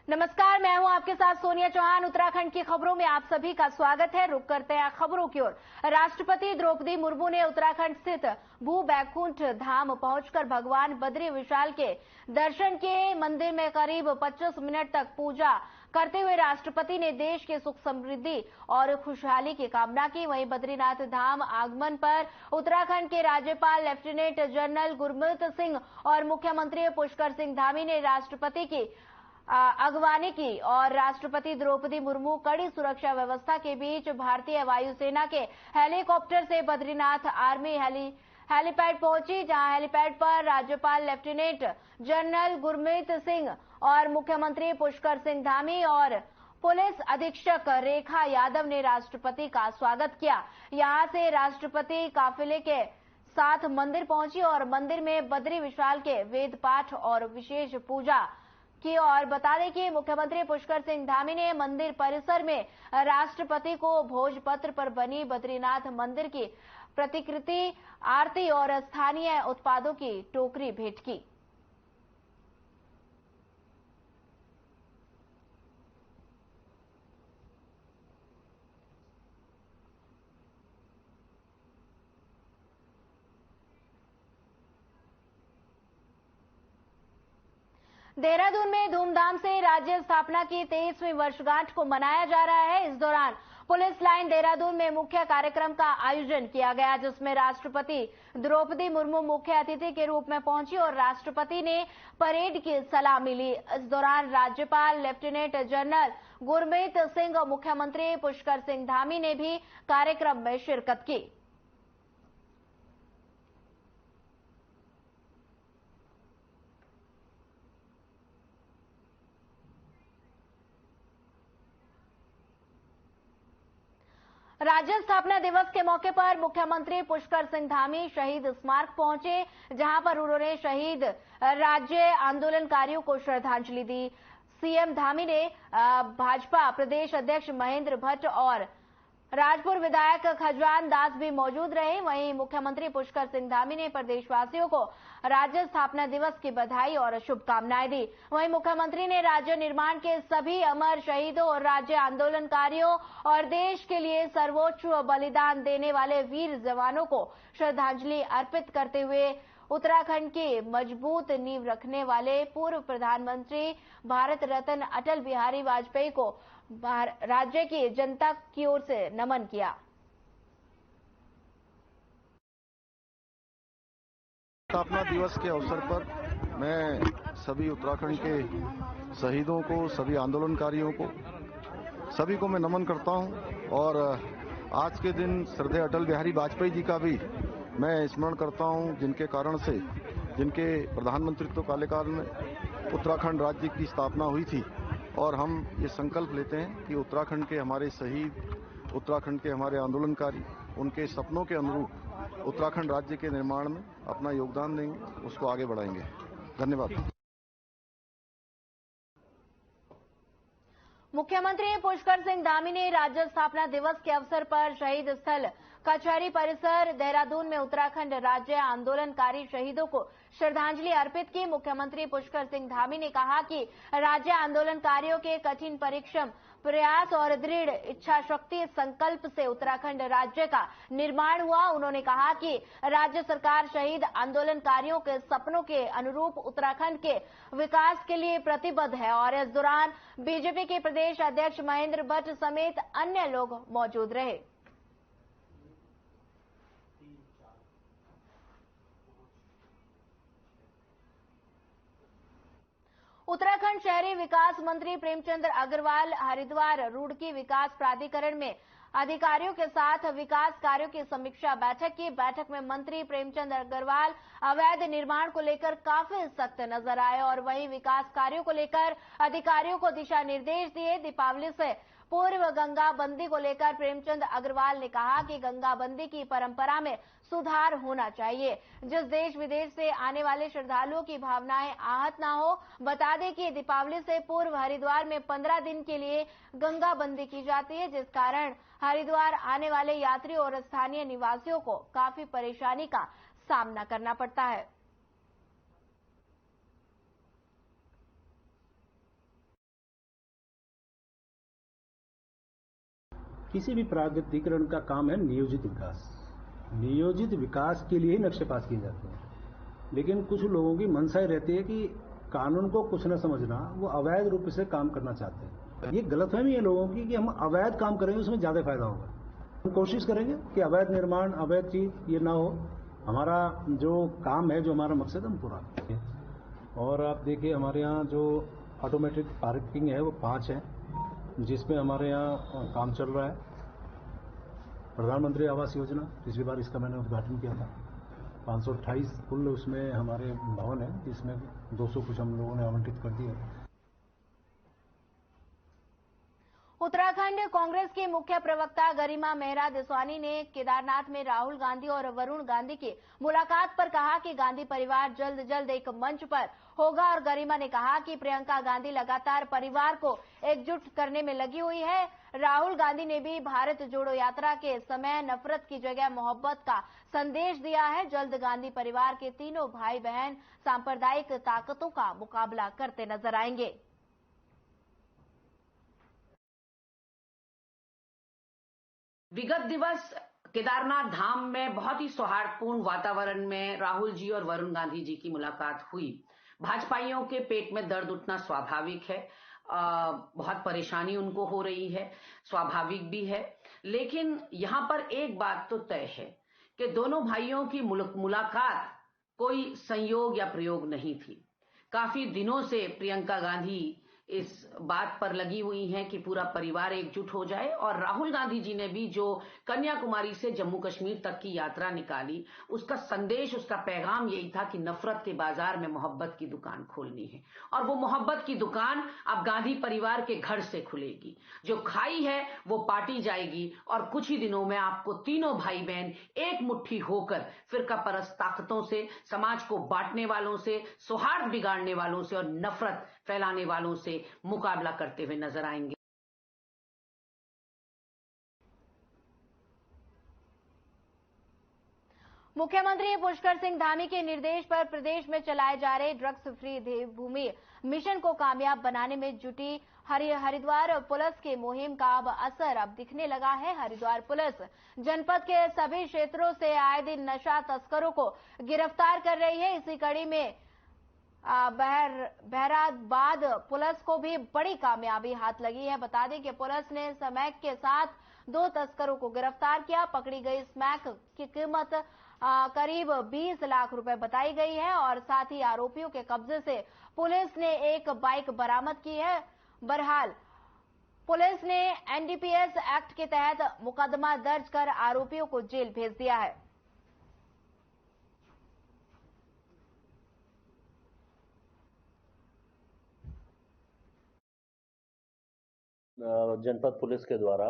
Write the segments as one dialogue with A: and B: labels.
A: नमस्कार, मैं हूं आपके साथ सोनिया चौहान। उत्तराखंड की खबरों में आप सभी का स्वागत है। रुक करते हैं खबरों की ओर। राष्ट्रपति द्रौपदी मुर्मू ने उत्तराखंड स्थित भू बैकुंठ धाम पहुंचकर भगवान बद्री विशाल के दर्शन किए। मंदिर में करीब 25 मिनट तक पूजा करते हुए राष्ट्रपति ने देश के सुख समृद्धि और खुशहाली की कामना की। वहीं बद्रीनाथ धाम आगमन पर उत्तराखंड के राज्यपाल लेफ्टिनेंट जनरल गुरमीत सिंह और मुख्यमंत्री पुष्कर सिंह धामी ने राष्ट्रपति की अगवानी की और राष्ट्रपति द्रौपदी मुर्मू कड़ी सुरक्षा व्यवस्था के बीच भारतीय वायुसेना के हेलीकॉप्टर से बद्रीनाथ आर्मी हेलीपैड पहुंची, जहां हेलीपैड पर राज्यपाल लेफ्टिनेंट जनरल गुरमीत सिंह और मुख्यमंत्री पुष्कर सिंह धामी और पुलिस अधीक्षक रेखा यादव ने राष्ट्रपति का स्वागत किया। यहां से राष्ट्रपति काफिले के साथ मंदिर पहुंची और मंदिर में बद्री विशाल के वेद पाठ और विशेष पूजा की। और बता दें कि मुख्यमंत्री पुष्कर सिंह धामी ने मंदिर परिसर में राष्ट्रपति को भोजपत्र पर बनी बद्रीनाथ मंदिर की प्रतिकृति, आरती और स्थानीय उत्पादों की टोकरी भेंट की। देहरादून में धूमधाम से राज्य स्थापना की 23वीं वर्षगांठ को मनाया जा रहा है। इस दौरान पुलिस लाइन देहरादून में मुख्य कार्यक्रम का आयोजन किया गया, जिसमें राष्ट्रपति द्रौपदी मुर्मू मुख्य अतिथि के रूप में पहुंची और राष्ट्रपति ने परेड की सलामी ली। इस दौरान राज्यपाल लेफ्टिनेंट जनरल गुरमीत सिंह और मुख्यमंत्री पुष्कर सिंह धामी ने भी कार्यक्रम में शिरकत की। राज्य स्थापना दिवस के मौके पर मुख्यमंत्री पुष्कर सिंह धामी शहीद स्मारक पहुंचे, जहां पर उन्होंने शहीद राज्य आंदोलनकारियों को श्रद्धांजलि दी। सीएम धामी ने भाजपा प्रदेश अध्यक्ष महेंद्र भट्ट और राजपुर विधायक खजवान दास भी मौजूद रहे। वहीं मुख्यमंत्री पुष्कर सिंह धामी ने प्रदेशवासियों को राज्य स्थापना दिवस की बधाई और शुभकामनाएं दी। वहीं मुख्यमंत्री ने राज्य निर्माण के सभी अमर शहीदों और राज्य आंदोलनकारियों और देश के लिए सर्वोच्च बलिदान देने वाले वीर जवानों को श्रद्धांजलि अर्पित करते हुए उत्तराखंड की मजबूत नींव रखने वाले पूर्व प्रधानमंत्री भारत रत्न अटल बिहारी वाजपेयी को राज्य की जनता की ओर से नमन किया।
B: स्थापना दिवस के अवसर पर मैं सभी उत्तराखंड के शहीदों को, सभी आंदोलनकारियों को, सभी को मैं नमन करता हूं और आज के दिन श्रद्धेय अटल बिहारी वाजपेयी जी का भी मैं स्मरण करता हूं, जिनके कारण से, जिनके प्रधानमंत्रित्व कार्यकाल में उत्तराखंड राज्य की स्थापना हुई थी। और हम ये संकल्प लेते हैं कि उत्तराखंड के हमारे शहीद, उत्तराखंड के हमारे आंदोलनकारी, उनके सपनों के अनुरूप उत्तराखंड राज्य के निर्माण में अपना योगदान देंगे, उसको आगे बढ़ाएंगे। धन्यवाद।
A: मुख्यमंत्री पुष्कर सिंह धामी ने राज्य स्थापना दिवस के अवसर पर शहीद स्थल कचहरी परिसर देहरादून में उत्तराखंड राज्य आंदोलनकारी शहीदों को श्रद्धांजलि अर्पित की। मुख्यमंत्री पुष्कर सिंह धामी ने कहा कि राज्य आंदोलनकारियों के कठिन परिश्रम, प्रयास और दृढ़ इच्छा शक्ति संकल्प से उत्तराखंड राज्य का निर्माण हुआ। उन्होंने कहा कि राज्य सरकार शहीद आंदोलनकारियों के सपनों के अनुरूप उत्तराखंड के विकास के लिए प्रतिबद्ध है। और इस दौरान बीजेपी के प्रदेश अध्यक्ष महेंद्र भट्ट समेत अन्य लोग मौजूद रहे। उत्तराखंड शहरी विकास मंत्री प्रेमचंद अग्रवाल हरिद्वार रुड़की विकास प्राधिकरण में अधिकारियों के साथ विकास कार्यों की समीक्षा बैठक की। बैठक में मंत्री प्रेमचंद अग्रवाल अवैध निर्माण को लेकर काफी सख्त नजर आए और वहीं विकास कार्यों को लेकर अधिकारियों को दिशा निर्देश दिए। दीपावली से पूर्व गंगा बंदी को लेकर प्रेमचंद अग्रवाल ने कहा कि गंगा बंदी की परंपरा में सुधार होना चाहिए, जिस देश विदेश से आने वाले श्रद्धालुओं की भावनाएं आहत ना हो। बता दें कि दीपावली से पूर्व हरिद्वार में 15 दिन के लिए गंगा बंदी की जाती है, जिस कारण हरिद्वार आने वाले यात्रियों और स्थानीय निवासियों को काफी परेशानी का सामना करना पड़ता है।
C: किसी भी प्राधिकरण का काम है नियोजित विकास। नियोजित विकास के लिए ही नक्शे पास किए जाते हैं, लेकिन कुछ लोगों की मंशा रहती है कि कानून को कुछ न समझना, वो अवैध रूप से काम करना चाहते हैं। ये गलतफहमी है लोगों की कि हम अवैध काम करेंगे उसमें ज्यादा फायदा होगा। हम कोशिश करेंगे कि अवैध निर्माण, अवैध चीज ये ना हो। हमारा जो काम है, जो हमारा मकसद हम पूरा करें। और आप देखिए हमारे यहाँ जो ऑटोमेटिक पार्किंग है वो 5 है, जिसमें हमारे यहाँ काम चल रहा है। प्रधानमंत्री आवास योजना, पिछली बार इसका मैंने उद्घाटन किया था। 528 कुल उसमें हमारे भवन है, जिसमें 200 कुछ हम लोगों ने आवंटित कर दिए।
A: उत्तराखंड कांग्रेस के मुख्य प्रवक्ता गरिमा मेहरा देसवानी ने केदारनाथ में राहुल गांधी और वरुण गांधी की मुलाकात पर कहा कि गांधी परिवार जल्द जल्द एक मंच पर होगा। और गरिमा ने कहा कि प्रियंका गांधी लगातार परिवार को एकजुट करने में लगी हुई है। राहुल गांधी ने भी भारत जोड़ो यात्रा के समय नफरत की जगह मोहब्बत का संदेश दिया है। जल्द गांधी परिवार के तीनों भाई बहन सांप्रदायिक ताकतों का मुकाबला करते नजर आएंगे।
D: विगत दिवस केदारनाथ धाम में बहुत ही सौहार्दपूर्ण वातावरण में राहुल जी और वरुण गांधी जी की मुलाकात हुई। भाजपाइयों के पेट में दर्द उठना स्वाभाविक है, बहुत परेशानी उनको हो रही है, स्वाभाविक भी है। लेकिन यहां पर एक बात तो तय है कि दोनों भाइयों की मुलाकात कोई संयोग या प्रयोग नहीं थी। काफी दिनों से प्रियंका गांधी इस बात पर लगी हुई हैं कि पूरा परिवार एकजुट हो जाए। और राहुल गांधी जी ने भी जो कन्याकुमारी से जम्मू कश्मीर तक की यात्रा निकाली, उसका संदेश, उसका पैगाम यही था कि नफरत के बाजार में मोहब्बत की दुकान खोलनी है। और वो मोहब्बत की दुकान अब गांधी परिवार के घर से खुलेगी। जो खाई है वो पाटी जाएगी और कुछ ही दिनों में आपको तीनों भाई बहन एक मुट्ठी होकर फिरका परस्त ताकतों से, समाज को बांटने वालों से, सौहार्द बिगाड़ने वालों से और नफरत फैलाने वालों से मुकाबला करते हुए नजर आएंगे।
A: मुख्यमंत्री पुष्कर सिंह धामी के निर्देश पर प्रदेश में चलाए जा रहे ड्रग्स फ्री देवभूमि मिशन को कामयाब बनाने में जुटी हरिद्वार पुलिस की मुहिम का अब असर अब दिखने लगा है। हरिद्वार पुलिस जनपद के सभी क्षेत्रों से आए दिन नशा तस्करों को गिरफ्तार कर रही है। इसी कड़ी में बहराबाद पुलिस को भी बड़ी कामयाबी हाथ लगी है। बता दें कि पुलिस ने स्मैक के साथ 2 तस्करों को गिरफ्तार किया। पकड़ी गई स्मैक की कीमत करीब 20 लाख रुपए बताई गई है और साथ ही आरोपियों के कब्जे से पुलिस ने एक बाइक बरामद की है। बहरहाल पुलिस ने एनडीपीएस एक्ट के तहत मुकदमा दर्ज कर आरोपियों को जेल भेज दिया है।
E: जनपद पुलिस के द्वारा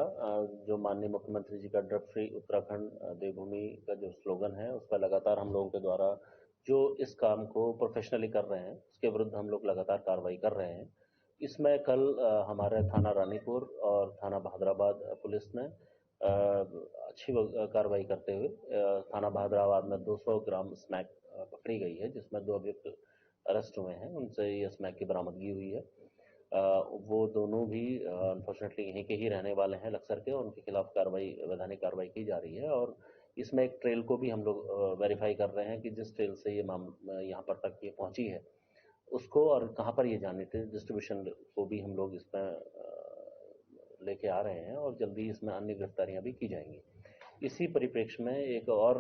E: जो माननीय मुख्यमंत्री जी का ड्रग फ्री उत्तराखंड देवभूमि का जो स्लोगन है, उस पर लगातार हम लोगों के द्वारा जो इस काम को प्रोफेशनली कर रहे हैं, उसके विरुद्ध हम लोग लगातार कार्रवाई कर रहे हैं। इसमें कल हमारे थाना रानीपुर और थाना बहादुराबाद पुलिस ने अच्छी कार्रवाई करते हुए थाना बहादुराबाद में 200 ग्राम स्मैक पकड़ी गई है, जिसमें 2 अभियुक्त अरेस्ट हुए हैं। उनसे ये स्मैक की बरामदगी हुई है। वो दोनों भी अनफॉर्चुनेटली यहीं के ही रहने वाले हैं, लक्सर के, और उनके खिलाफ वैधानिक कार्रवाई की जा रही है। और इसमें एक ट्रेल को भी हम लोग वेरीफाई कर रहे हैं कि जिस ट्रेल से ये यहाँ पर तक ये पहुंची है उसको और कहाँ पर ये जानी थी, डिस्ट्रीब्यूशन को भी हम लोग इसमें लेके आ रहे हैं और जल्दी इसमें अन्य गिरफ्तारियां भी की जाएंगी। इसी परिप्रेक्ष्य में एक और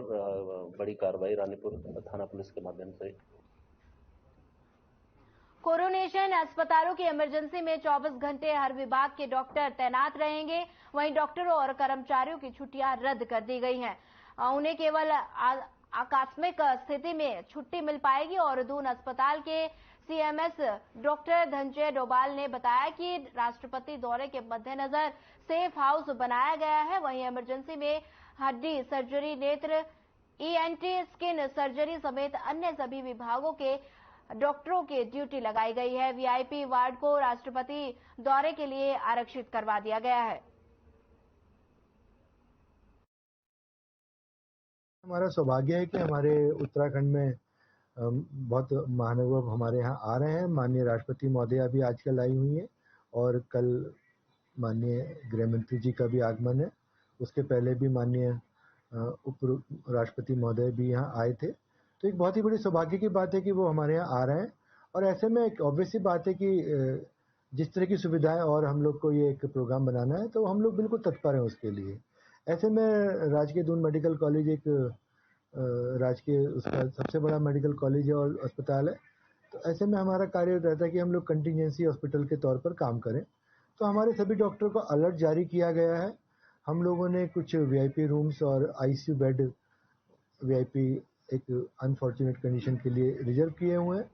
E: बड़ी कार्रवाई रानीपुर थाना पुलिस के माध्यम से
A: कोरोनेशन अस्पतालों की इमरजेंसी में 24 घंटे हर विभाग के डॉक्टर तैनात रहेंगे। वहीं डॉक्टरों और कर्मचारियों की छुट्टियां रद्द कर दी गई हैं। उन्हें केवल आकस्मिक स्थिति में छुट्टी मिल पाएगी। और दून अस्पताल के सीएमएस डॉक्टर धनंजय डोभाल ने बताया कि राष्ट्रपति दौरे के मद्देनजर सेफ हाउस बनाया गया है। वहीं इमरजेंसी में हड्डी सर्जरी, नेत्र, ईएनटी, स्किन सर्जरी समेत अन्य सभी विभागों के डॉक्टरों की ड्यूटी लगाई गई है। वीआईपी वार्ड को राष्ट्रपति दौरे के लिए आरक्षित करवा दिया गया है।
F: हमारा सौभाग्य है कि हमारे उत्तराखंड में बहुत महानुभाव हमारे यहाँ आ रहे हैं। माननीय राष्ट्रपति महोदया भी आजकल आई हुई है और कल माननीय गृह मंत्री जी का भी आगमन है। उसके पहले भी माननीय उप राष्ट्रपति महोदय भी यहाँ आए थे। तो एक बहुत ही बड़ी सौभाग्य की बात है कि वो हमारे यहाँ आ रहे हैं और ऐसे में एक ऑब्वियस सी बात है कि जिस तरह की सुविधाएं और हम लोग को ये एक प्रोग्राम बनाना है तो हम लोग बिल्कुल तत्पर हैं उसके लिए। ऐसे में राजकीय दून मेडिकल कॉलेज एक राजकीय उसका सबसे बड़ा मेडिकल कॉलेज है और अस्पताल है, तो ऐसे में हमारा कार्य रहता है कि हम लोग कंटिजेंसी हॉस्पिटल के तौर पर काम करें। तो हमारे सभी डॉक्टर को अलर्ट जारी किया गया है। हम लोगों ने कुछ वीआईपी रूम्स और आईसीयू बेड वीआईपी एक अनफॉर्चुनेट कंडीशन के लिए रिजर्व किए हुए हैं।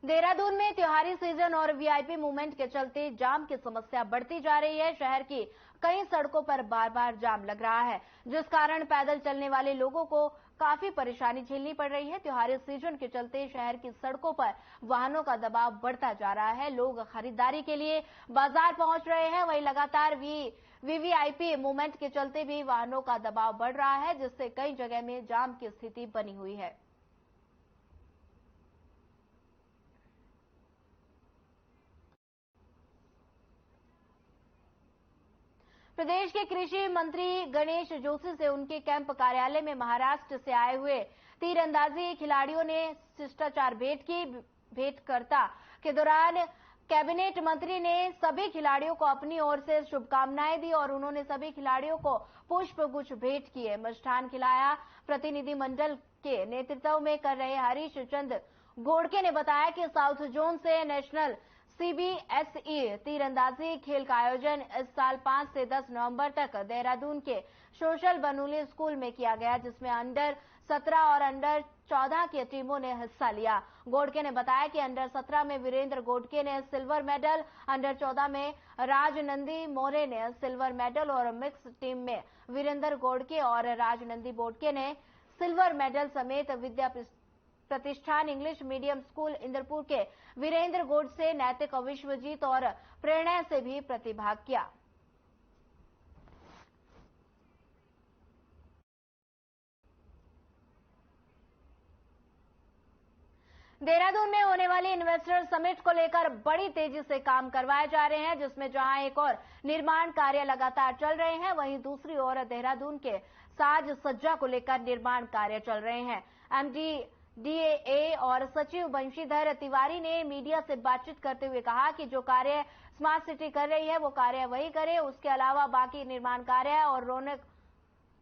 A: देहरादून में त्योहारी सीजन और वीआईपी मूवमेंट के चलते जाम की समस्या बढ़ती जा रही है। शहर की कई सड़कों पर बार बार जाम लग रहा है, जिस कारण पैदल चलने वाले लोगों को काफी परेशानी झेलनी पड़ रही है। त्योहारी सीजन के चलते शहर की सड़कों पर वाहनों का दबाव बढ़ता जा रहा है। लोग खरीदारी के लिए बाजार पहुंच रहे हैं। वहीं लगातार वीवीआईपी मूवमेंट के चलते भी वाहनों का दबाव बढ़ रहा है, जिससे कई जगह में जाम की स्थिति बनी हुई है। प्रदेश के कृषि मंत्री गणेश जोशी से उनके कैंप कार्यालय में महाराष्ट्र से आए हुए तीरंदाजी खिलाड़ियों ने शिष्टाचार भेंट की। भेंटवार्ता के दौरान कैबिनेट मंत्री ने सभी खिलाड़ियों को अपनी ओर से शुभकामनाएं दी और उन्होंने सभी खिलाड़ियों को पुष्पगुच्छ भेंट किए, मिष्ठान खिलाया। प्रतिनिधि मंडल के नेतृत्व में कर रहे हरीश चंद्र गोड़के ने बताया कि साउथ जोन से नेशनल सीबीएसई तीरंदाजी खेल का आयोजन इस साल 5 से 10 नवंबर तक देहरादून के सोशल बनूली स्कूल में किया गया, जिसमें अंडर 17 और अंडर 14 की टीमों ने हिस्सा लिया। गोडके ने बताया कि अंडर 17 में वीरेंद्र गोडके ने सिल्वर मेडल, अंडर 14 में राजनंदी मोरे ने सिल्वर मेडल और मिक्स टीम में वीरेंद्र गोडके और राजनंदी बोडके ने सिल्वर मेडल समेत विद्या प्रतिष्ठान इंग्लिश मीडियम स्कूल इंदरपुर के वीरेंद्र गोडसे, नैतिक विश्वजीत और प्रेरणा से भी प्रतिभाग किया। देहरादून में होने वाली इन्वेस्टर समिट को लेकर बड़ी तेजी से काम करवाए जा रहे हैं, जिसमें जहां एक और निर्माण कार्य लगातार चल रहे हैं, वहीं दूसरी ओर देहरादून के साज सज्जा को लेकर निर्माण कार्य चल रहे हैं। एमडी डीएए और सचिव बंशीधर तिवारी ने मीडिया से बातचीत करते हुए कहा कि जो कार्य स्मार्ट सिटी कर रही है वो कार्य वही करे, उसके अलावा बाकी निर्माण कार्य और रौनक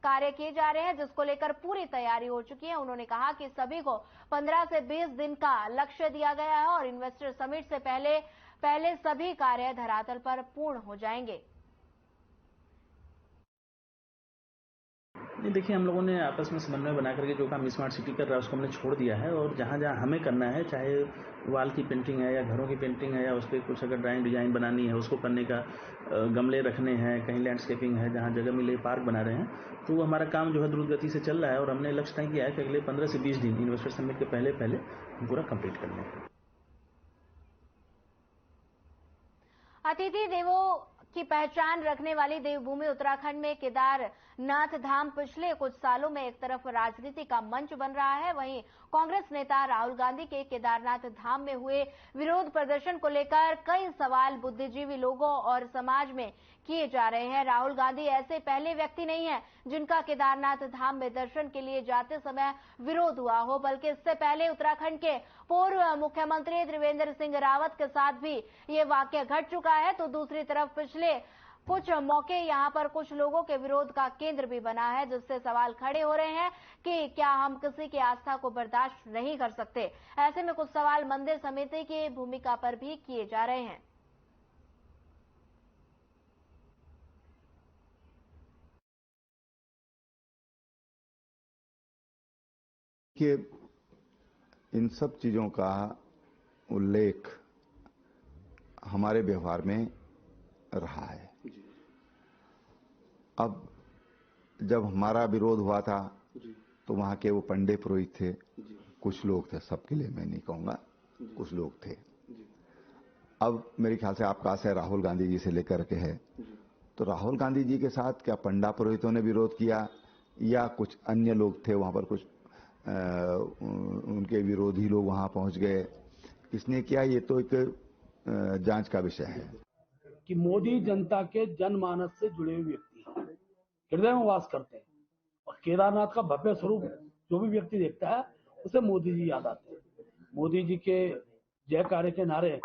A: कार्य किए जा रहे हैं, जिसको लेकर पूरी तैयारी हो चुकी है। उन्होंने कहा कि सभी को 15 से 20 दिन का लक्ष्य दिया गया है और इन्वेस्टर समिट से पहले सभी कार्य धरातल पर पूर्ण हो जाएंगे।
G: नहीं, देखिए, हम लोगों ने आपस में समन्वय बना करके जो काम स्मार्ट सिटी कर रहा है उसको हमने छोड़ दिया है और जहाँ जहाँ हमें करना है, चाहे वाल की पेंटिंग है या घरों की पेंटिंग है या उस पर कुछ अगर ड्राइंग डिजाइन बनानी है उसको करने का, गमले रखने हैं, कहीं लैंडस्केपिंग है, जहाँ जगह मिले पार्क बना रहे हैं, तो वो हमारा काम जो है द्रुत गति से चल रहा है और हमने लक्ष्य तय किया है कि अगले 15 से 20 दिन इन्वेस्टर समिट के पहले हम पूरा कंप्लीट कर लें।
A: अतिथि देवों की पहचान रखने वाली देवभूमि उत्तराखंड में केदारनाथ धाम पिछले कुछ सालों में एक तरफ राजनीति का मंच बन रहा है, वहीं कांग्रेस नेता राहुल गांधी के केदारनाथ धाम में हुए विरोध प्रदर्शन को लेकर कई सवाल बुद्धिजीवी लोगों और समाज में किए जा रहे हैं। राहुल गांधी ऐसे पहले व्यक्ति नहीं है जिनका केदारनाथ धाम में दर्शन के लिए जाते समय विरोध हुआ हो, बल्कि इससे पहले उत्तराखंड के पूर्व मुख्यमंत्री त्रिवेंद्र सिंह रावत के साथ भी ये वाकया घट चुका है। तो दूसरी तरफ पिछले कुछ मौके यहां पर कुछ लोगों के विरोध का केंद्र भी बना है, जिससे सवाल खड़े हो रहे हैं कि क्या हम किसी की आस्था को बर्दाश्त नहीं कर सकते। ऐसे में कुछ सवाल मंदिर समिति की भूमिका पर भी किए जा रहे हैं।
H: कि इन सब चीजों का उल्लेख हमारे व्यवहार में रहा है। अब जब हमारा विरोध हुआ था तो वहां के वो पंडित पुरोहित थे, कुछ लोग थे, सबके लिए मैं नहीं कहूंगा, कुछ लोग थे। अब मेरे ख्याल से आपका आशय राहुल गांधी जी से लेकर के है, तो राहुल गांधी जी के साथ क्या पंडा पुरोहितों ने विरोध किया या कुछ अन्य लोग थे वहां पर, कुछ उनके विरोधी लोग वहां पहुंच गए, किसने किया, ये तो एक जांच का विषय है।
I: कि मोदी जनता के जनमानस से जुड़े हुए व्यक्ति हैं, हृदय में वास करते हैं और केदारनाथ का भव्य स्वरूप जो भी व्यक्ति देखता है उसे मोदी जी याद आते हैं। मोदी जी के जयकारे के नारे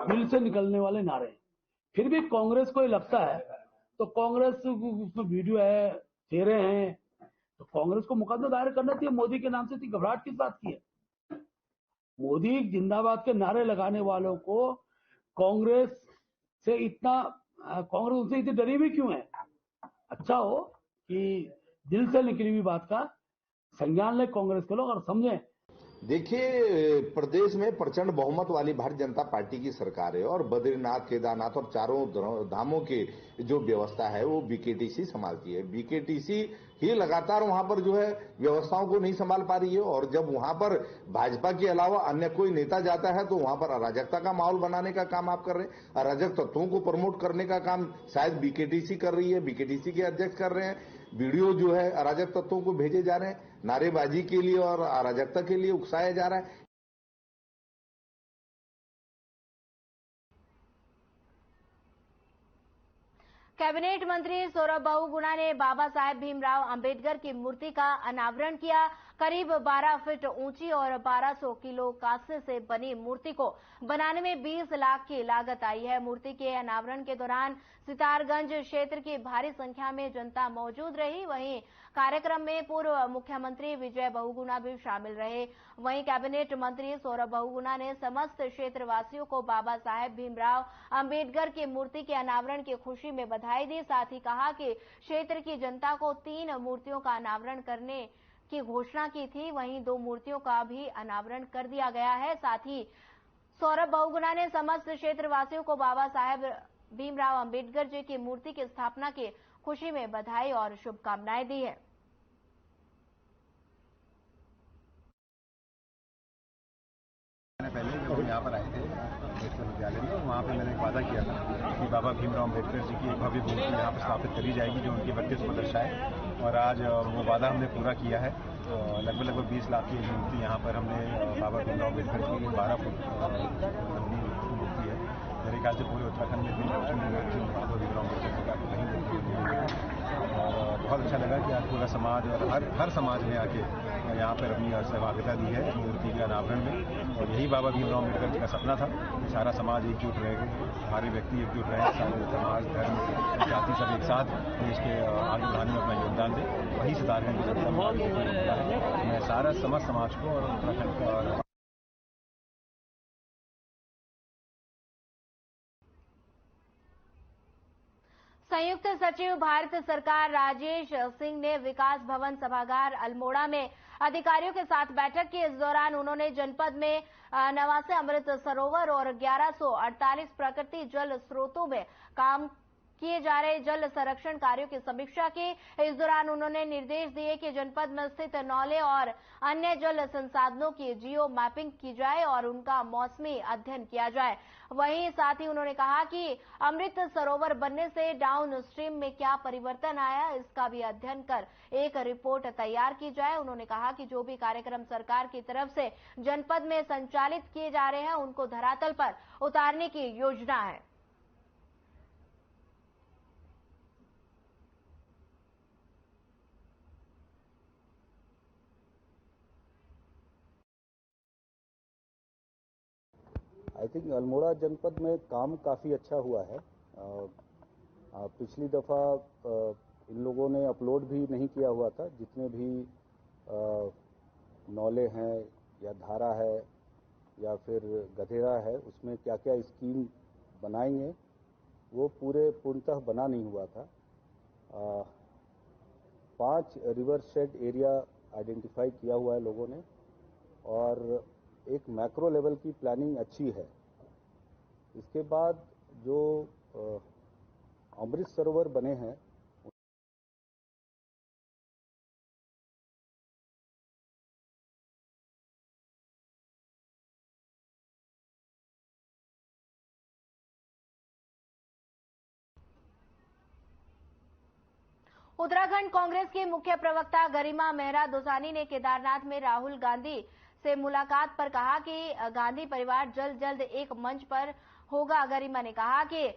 I: दिल से निकलने वाले नारे। फिर भी कांग्रेस को ये लगता है तो कांग्रेस उसमें वीडियो है, चेहरे हैं, तो कांग्रेस को मुकदमा दायर करना चाहिए। मोदी के नाम से इतनी घबराहट किस बात की है? मोदी जिंदाबाद के नारे लगाने वालों को कांग्रेस से इतनी डरी हुई क्यों है? अच्छा हो कि दिल से निकली हुई बात का संज्ञान ले कांग्रेस के लोग और समझें।
J: देखिए, प्रदेश में प्रचंड बहुमत वाली भारतीय जनता पार्टी की सरकार है और बद्रीनाथ, केदारनाथ और चारों धामों की जो व्यवस्था है वो बीकेटीसी संभालती है। बीकेटीसी ही लगातार वहां पर जो है व्यवस्थाओं को नहीं संभाल पा रही है और जब वहां पर भाजपा के अलावा अन्य कोई नेता जाता है तो वहां पर अराजकता का माहौल बनाने का काम आप कर रहे हैं। अराजक तत्वों को प्रमोट करने का काम शायद बीकेटीसी कर रही है, बीकेटीसी के अध्यक्ष कर रहे हैं। वीडियो जो है अराजक तत्वों को भेजे जा रहे हैं, नारेबाजी के लिए और अराजकता के लिए उकसाया जा रहा है।
A: कैबिनेट मंत्री सौरभ बहुगुणा ने बाबा साहेब भीमराव अंबेडकर की मूर्ति का अनावरण किया। करीब 12 फीट ऊंची और 1200 किलो कांसे से बनी मूर्ति को बनाने में 20 लाख की लागत आई है। मूर्ति के अनावरण के दौरान सितारगंज क्षेत्र की भारी संख्या में जनता मौजूद रही। वहीं कार्यक्रम में पूर्व मुख्यमंत्री विजय बहुगुणा भी शामिल रहे। वहीं कैबिनेट मंत्री सौरभ बहुगुणा ने समस्त क्षेत्रवासियों को बाबा साहेब भीमराव अंबेडकर की मूर्ति के अनावरण की खुशी में बधाई दी। साथ ही कहा कि क्षेत्र की जनता को 3 मूर्तियों का अनावरण करने की घोषणा की थी, वहीं 2 मूर्तियों का भी अनावरण कर दिया गया है। साथ ही सौरभ बहुगुणा ने समस्त क्षेत्रवासियों को बाबा साहेब भीमराव अंबेडकर जी की मूर्ति की स्थापना की खुशी में बधाई और शुभकामनाएं दी है।
K: पहले जब हम यहाँ पर आए थे अम्बेडकर विद्यालय में, वहाँ पे मैंने एक वादा किया था कि बाबा भीमराव अम्बेडकर जी की एक भव्य मूर्ति यहाँ पर स्थापित करी जाएगी जो उनके व्यक्तित्व को दर्शाए, और आज वो वादा हमने पूरा किया है। लगभग 20 लाख की मूर्ति यहाँ पर हमने बाबा भीमराव अम्बेडकर की 12 फुट लंबी मूर्ति है। मेरे ख्याल से पूरे उत्तराखंड में भी बाबा भीमराव अम्बेडकर जी का कहीं देखने और बहुत अच्छा लगा कि आज पूरा समाज और हर समाज ने आके यहाँ पर अपनी सहभागिता दी है मूर्ति के अनावरण में, और यही बाबा भीमराव अम्बेडकर जी का सपना था कि सारा समाज एकजुट रहे, सारे व्यक्ति एकजुट रहे, सारे समाज, धर्म, जाति सब एक साथ देश के आगे बढ़ाने में अपना योगदान दे। वही सितारगंज की जनता है। मैं सारा समस्त समाज को और उत्तराखंड का
A: संयुक्त सचिव भारत सरकार राजेश सिंह ने विकास भवन सभागार अल्मोड़ा में अधिकारियों के साथ बैठक की। इस दौरान उन्होंने जनपद में 89 अमृत सरोवर और 1148 प्राकृतिक जल स्रोतों में काम किए जा रहे जल संरक्षण कार्यों की समीक्षा की। इस दौरान उन्होंने निर्देश दिए कि जनपद में स्थित नौले और अन्य जल संसाधनों की जियो मैपिंग की जाए और उनका मौसमी अध्ययन किया जाए। वहीं साथ ही उन्होंने कहा कि अमृत सरोवर बनने से डाउन स्ट्रीम में क्या परिवर्तन आया, इसका भी अध्ययन कर एक रिपोर्ट तैयार की जाए। उन्होंने कहा कि जो भी कार्यक्रम सरकार की तरफ से जनपद में संचालित किए जा रहे हैं उनको धरातल पर उतारने की योजना है।
L: आई थिंक अल्मोड़ा जनपद में काम काफ़ी अच्छा हुआ है। पिछली दफ़ा इन लोगों ने अपलोड भी नहीं किया हुआ था। जितने भी नौले हैं या धारा है या फिर गधेरा है, उसमें क्या क्या स्कीम बनाएंगे वो पूर्णतः बना नहीं हुआ था। 5 रिवर शेड एरिया आइडेंटिफाई किया हुआ है लोगों ने और एक मैक्रो लेवल की प्लानिंग अच्छी है। इसके बाद जो अमृत सरोवर बने हैं
A: उत्तराखंड कांग्रेस के मुख्य प्रवक्ता गरिमा मेहरा दोसानी ने केदारनाथ में राहुल गांधी से मुलाकात पर कहा कि गांधी परिवार जल्द जल्द एक मंच पर होगा। गरिमा ने कहा कि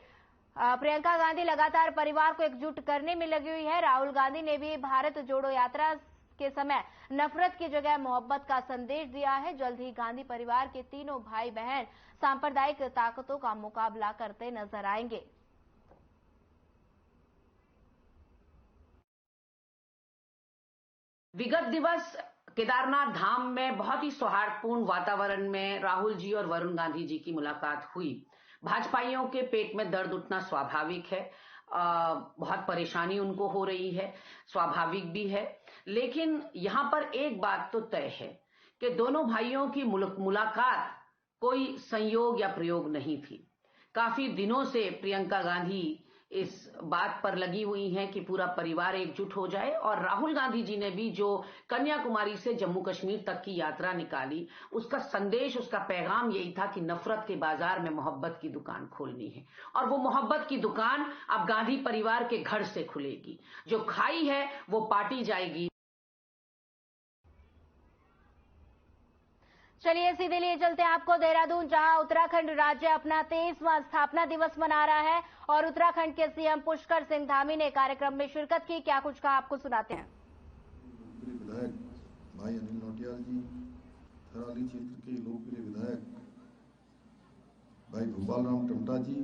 A: प्रियंका गांधी लगातार परिवार को एकजुट करने में लगी हुई है। राहुल गांधी ने भी भारत जोड़ो यात्रा के समय नफरत की जगह मोहब्बत का संदेश दिया है। जल्द ही गांधी परिवार के तीनों भाई बहन सांप्रदायिक ताकतों का मुकाबला करते नजर आएंगे।
D: विगत दिवस केदारनाथ धाम में बहुत ही सौहार्दपूर्ण वातावरण में राहुल जी और वरुण गांधी जी की मुलाकात हुई। भाजपाइयों के पेट में दर्द उठना स्वाभाविक है। बहुत परेशानी उनको हो रही है, स्वाभाविक भी है। लेकिन यहां पर एक बात तो तय है कि दोनों भाइयों की मुलाकात कोई संयोग या प्रयोग नहीं थी। काफी दिनों से प्रियंका गांधी इस बात पर लगी हुई हैं कि पूरा परिवार एकजुट हो जाए, और राहुल गांधी जी ने भी जो कन्याकुमारी से जम्मू कश्मीर तक की यात्रा निकाली, उसका संदेश, उसका पैगाम यही था कि नफरत के बाजार में मोहब्बत की दुकान खोलनी है। और वो मोहब्बत की दुकान अब गांधी परिवार के घर से खुलेगी। जो खाई है वो पाटी जाएगी।
A: चलिए सीधे लिए चलते हैं आपको देहरादून, जहां उत्तराखंड राज्य अपना 23वां स्थापना दिवस मना रहा है और उत्तराखंड के सीएम पुष्कर सिंह धामी ने कार्यक्रम में शिरकत की। क्या कुछ कहा, आपको सुनाते हैं।
B: विधायक भाई अनिल नौटियाल जी, थराली क्षेत्र के लोकप्रिय विधायक भाई भूपाल राम टमटा जी,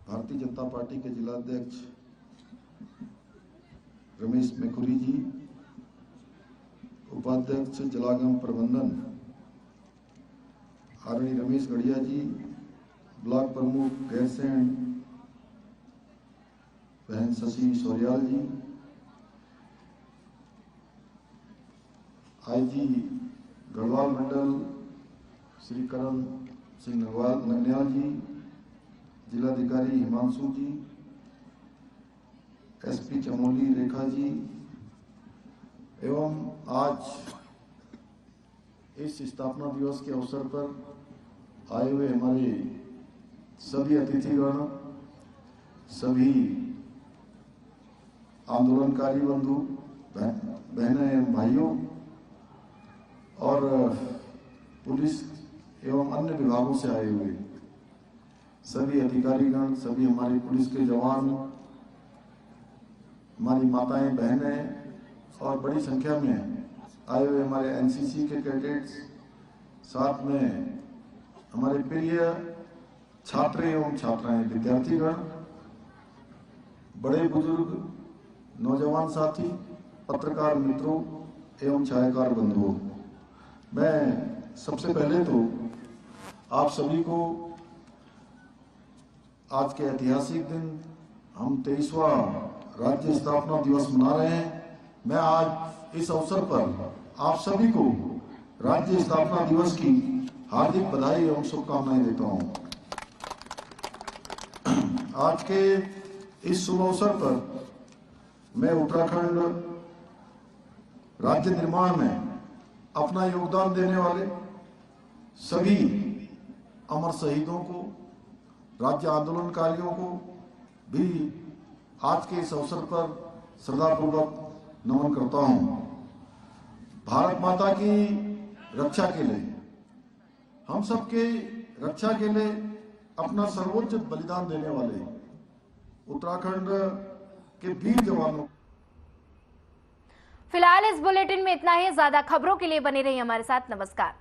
B: भारतीय जनता पार्टी के जिलाध्यक्ष रमेश मेखुरी जी, उपाध्यक्ष जलागम प्रबंधन आदरणीय रमेश गढ़िया जी, ब्लॉक प्रमुख गैरसैंण बहन शशि सोरियाल जी, आईजी गढ़वाल मंडल श्री करण सिंह नगनियाल जी, जिलाधिकारी हिमांशु जी, एसपी चमोली रेखा जी, एवं आज इस स्थापना दिवस के अवसर पर आए हुए हमारे सभी अतिथिगण, सभी आंदोलनकारी बंधु बहनें एवं भाइयों और पुलिस एवं अन्य विभागों से आए हुए सभी अधिकारीगण, सभी हमारे पुलिस के जवान, हमारी माताएं बहनें और बड़ी संख्या में आए हुए हमारे एनसीसी के कैडेट्स, साथ में हमारे प्रिय छात्र एवं छात्राएं, विद्यार्थीगण, बड़े बुजुर्ग, नौजवान साथी, पत्रकार मित्रों एवं छायाकार बंधुओं, मैं सबसे पहले तो आप सभी को आज के ऐतिहासिक दिन हम 23वां राज्य स्थापना दिवस मना रहे हैं। मैं आज इस अवसर पर आप सभी को राज्य स्थापना दिवस की हार्दिक बधाई एवं शुभकामनाएं देता हूं। आज के इस शुभ अवसर पर मैं उत्तराखंड राज्य निर्माण में अपना योगदान देने वाले सभी अमर शहीदों को, राज्य आंदोलनकारियों को भी आज के इस अवसर पर श्रद्धापूर्वक नमन करता हूं। भारत माता की रक्षा के लिए, हम सबके रक्षा के लिए अपना सर्वोच्च बलिदान देने वाले उत्तराखंड के वीर जवानों।
A: फिलहाल इस बुलेटिन में इतना ही। ज्यादा खबरों के लिए बने रहिए हमारे साथ। नमस्कार।